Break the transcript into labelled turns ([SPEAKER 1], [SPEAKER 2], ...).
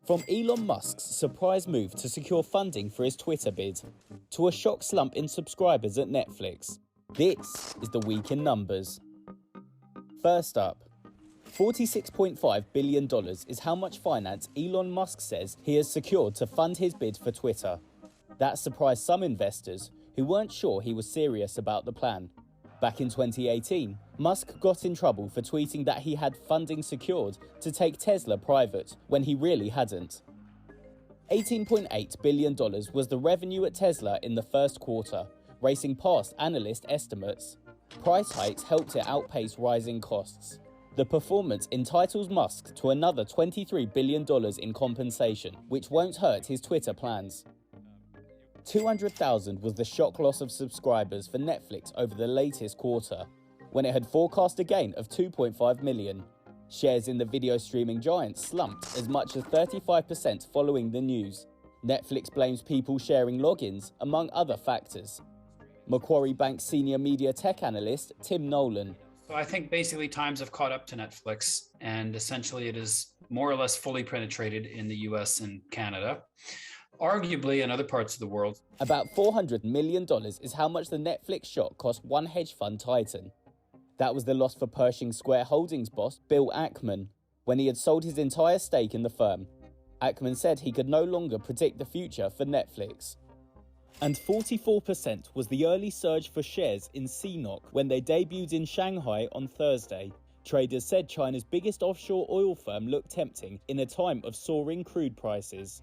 [SPEAKER 1] From Elon Musk's surprise move to secure funding for his Twitter bid, to a shock slump in subscribers at Netflix, this is the week in numbers. First up, $46.5 billion is how much finance Elon Musk says he has secured to fund his bid for Twitter. That surprised some investors who weren't sure he was serious about the plan. Back in 2018, Musk got in trouble for tweeting that he had funding secured to take Tesla private when he really hadn't. $18.8 billion was the revenue at Tesla in the first quarter, racing past analyst estimates. Price hikes helped it outpace rising costs. The performance entitles Musk to another $23 billion in compensation, which won't hurt his Twitter plans. 200,000 was the shock loss of subscribers for Netflix over the latest quarter, when it had forecast a gain of 2.5 million. Shares in the video streaming giant slumped as much as 35% following the news. Netflix blames people sharing logins, among other factors. Macquarie Bank senior media tech analyst Tim Nollen.
[SPEAKER 2] So I think basically times have caught up to Netflix, and essentially it is more or less fully penetrated in the US and Canada. Arguably in other parts of the world.
[SPEAKER 1] About $400 million is how much the Netflix shock cost one hedge fund titan. That was the loss for Pershing Square Holdings boss Bill Ackman when he had sold his entire stake in the firm. Ackman said he could no longer predict the future for Netflix. And 44% was the early surge for shares in CNOOC when they debuted in Shanghai on Thursday. Traders said China's biggest offshore oil firm looked tempting in a time of soaring crude prices.